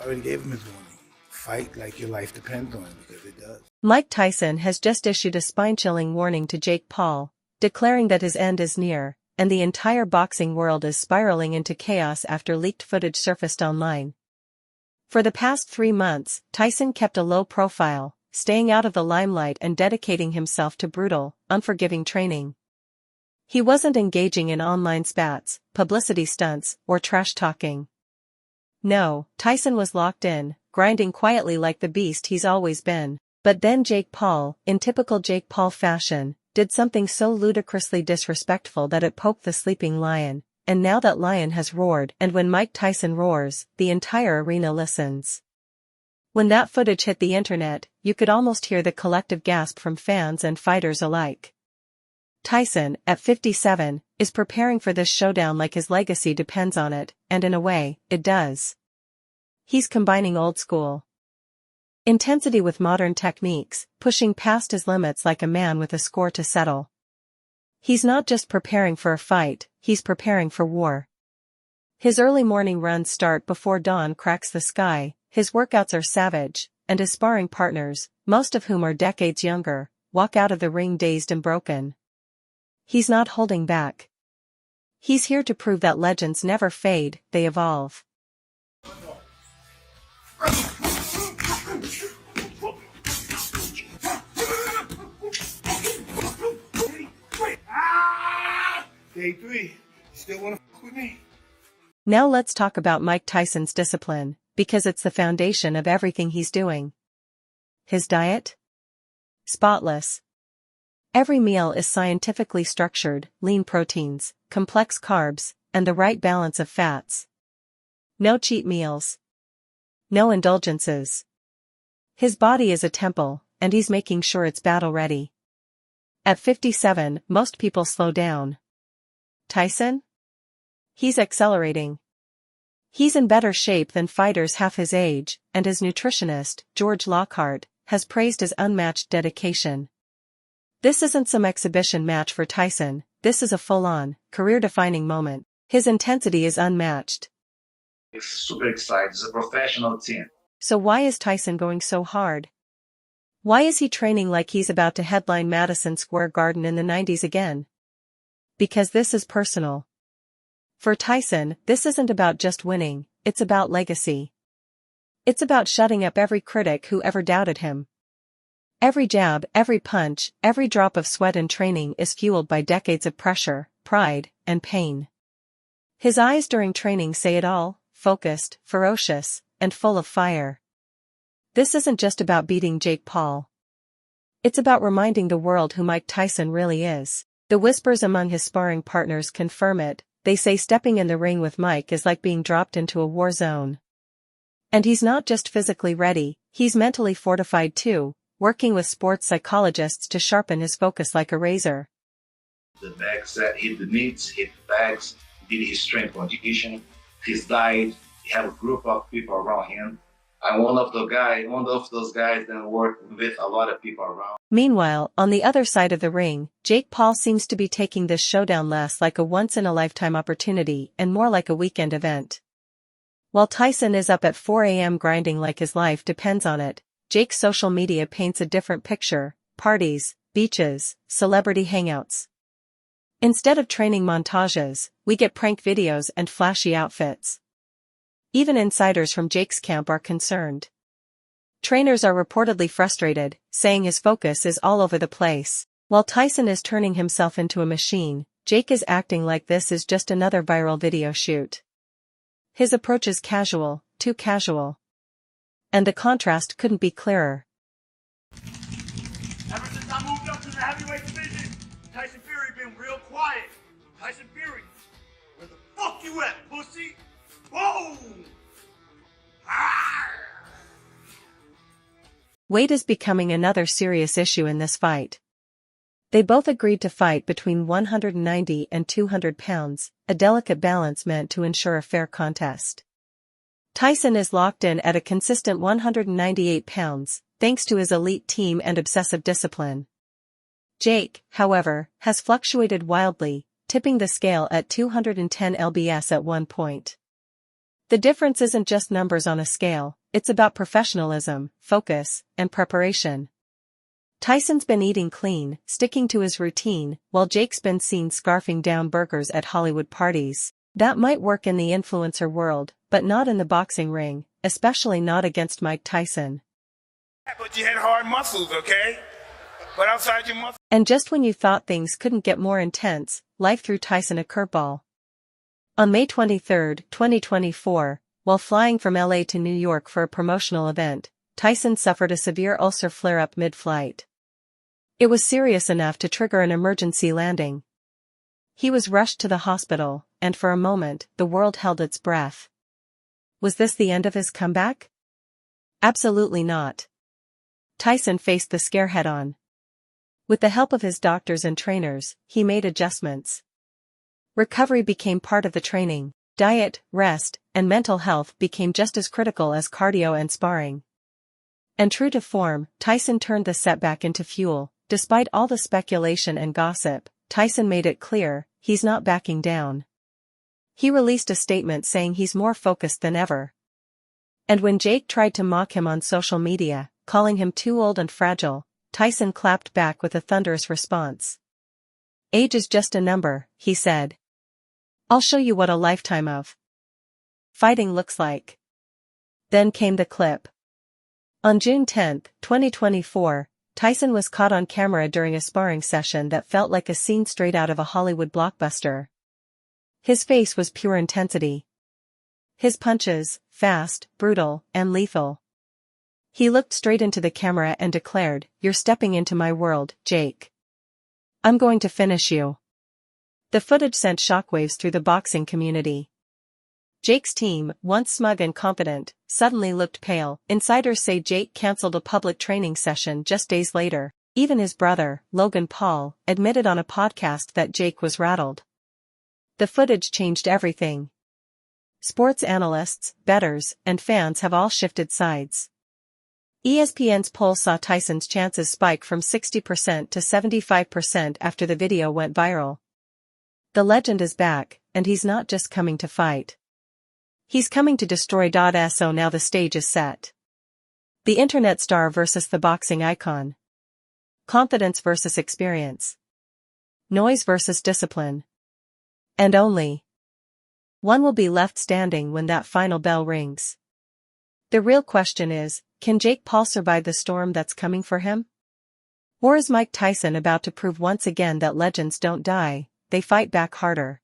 already gave him his warning. Fight like your life depends on it, because it does. Mike Tyson has just issued a spine-chilling warning to Jake Paul, declaring that his end is near, and the entire boxing world is spiraling into chaos after leaked footage surfaced online. For the past 3 months, Tyson kept a low profile, staying out of the limelight and dedicating himself to brutal, unforgiving training. He wasn't engaging in online spats, publicity stunts, or trash-talking. No, Tyson was locked in, grinding quietly like the beast he's always been. But then Jake Paul, in typical Jake Paul fashion, did something so ludicrously disrespectful that it poked the sleeping lion, and now that lion has roared, and when Mike Tyson roars, the entire arena listens. When that footage hit the internet, you could almost hear the collective gasp from fans and fighters alike. Tyson, at 57, is preparing for this showdown like his legacy depends on it, and in a way, it does. He's combining old school intensity with modern techniques, pushing past his limits like a man with a score to settle. He's not just preparing for a fight, he's preparing for war. His early morning runs start before dawn cracks the sky, his workouts are savage, and his sparring partners, most of whom are decades younger, walk out of the ring dazed and broken. He's not holding back. He's here to prove that legends never fade, they evolve. Day 3, you still wanna fuck with me? Now let's talk about Mike Tyson's discipline, because it's the foundation of everything he's doing. His diet? Spotless. Every meal is scientifically structured, lean proteins, complex carbs, and the right balance of fats. No cheat meals. No indulgences. His body is a temple, and he's making sure it's battle-ready. At 57, most people slow down. Tyson? He's accelerating. He's in better shape than fighters half his age, and his nutritionist, George Lockhart, has praised his unmatched dedication. This isn't some exhibition match for Tyson, this is a full-on, career-defining moment. His intensity is unmatched. It's super exciting. It's a professional team. So why is Tyson going so hard? Why is he training like he's about to headline Madison Square Garden in the 90s again? Because this is personal. For Tyson, this isn't about just winning, it's about legacy. It's about shutting up every critic who ever doubted him. Every jab, every punch, every drop of sweat in training is fueled by decades of pressure, pride, and pain. His eyes during training say it all, focused, ferocious, and full of fire. This isn't just about beating Jake Paul. It's about reminding the world who Mike Tyson really is. The whispers among his sparring partners confirm it, they say stepping in the ring with Mike is like being dropped into a war zone. And he's not just physically ready, he's mentally fortified too, working with sports psychologists to sharpen his focus like a razor. The back set, hit the knees, hit the backs, did his strength conditioning, his diet, he had a group of people around him. I'm one of those guys that work with a lot of people around. Meanwhile, on the other side of the ring, Jake Paul seems to be taking this showdown less like a once-in-a-lifetime opportunity and more like a weekend event. While Tyson is up at 4 a.m. grinding like his life depends on it, Jake's social media paints a different picture: parties, beaches, celebrity hangouts. Instead of training montages, we get prank videos and flashy outfits. Even insiders from Jake's camp are concerned. Trainers are reportedly frustrated, saying his focus is all over the place. While Tyson is turning himself into a machine, Jake is acting like this is just another viral video shoot. His approach is casual, too casual. And the contrast couldn't be clearer. Ever since I moved up to the heavyweight division, Tyson Fury been real quiet. Tyson Fury, where the fuck you at, pussy? Boom! Weight is becoming another serious issue in this fight. They both agreed to fight between 190 and 200 pounds, a delicate balance meant to ensure a fair contest. Tyson is locked in at a consistent 198 pounds, thanks to his elite team and obsessive discipline. Jake, however, has fluctuated wildly, tipping the scale at 210 lbs at one point. The difference isn't just numbers on a scale, it's about professionalism, focus, and preparation. Tyson's been eating clean, sticking to his routine, while Jake's been seen scarfing down burgers at Hollywood parties. That might work in the influencer world, but not in the boxing ring, especially not against Mike Tyson. But you had hard muscles, okay? But outside your muscles. And just when you thought things couldn't get more intense, life threw Tyson a curveball. On May 23, 2024, while flying from LA to New York for a promotional event, Tyson suffered a severe ulcer flare-up mid-flight. It was serious enough to trigger an emergency landing. He was rushed to the hospital, and for a moment, the world held its breath. Was this the end of his comeback? Absolutely not. Tyson faced the scare head-on. With the help of his doctors and trainers, he made adjustments. Recovery became part of the training. Diet, rest, and mental health became just as critical as cardio and sparring. And true to form, Tyson turned the setback into fuel. Despite all the speculation and gossip, Tyson made it clear, he's not backing down. He released a statement saying he's more focused than ever. And when Jake tried to mock him on social media, calling him too old and fragile, Tyson clapped back with a thunderous response. "Age is just a number," he said. "I'll show you what a lifetime of fighting looks like." Then came the clip. On June 10, 2024, Tyson was caught on camera during a sparring session that felt like a scene straight out of a Hollywood blockbuster. His face was pure intensity. His punches, fast, brutal, and lethal. He looked straight into the camera and declared, "You're stepping into my world, Jake. I'm going to finish you." The footage sent shockwaves through the boxing community. Jake's team, once smug and confident, suddenly looked pale. Insiders say Jake canceled a public training session just days later. Even his brother, Logan Paul, admitted on a podcast that Jake was rattled. The footage changed everything. Sports analysts, bettors, and fans have all shifted sides. ESPN's poll saw Tyson's chances spike from 60% to 75% after the video went viral. The legend is back, and he's not just coming to fight. He's coming to destroy. So now the stage is set. The internet star versus the boxing icon. Confidence versus experience. Noise versus discipline. And only one will be left standing when that final bell rings. The real question is, can Jake Paul survive the storm that's coming for him? Or is Mike Tyson about to prove once again that legends don't die, they fight back harder?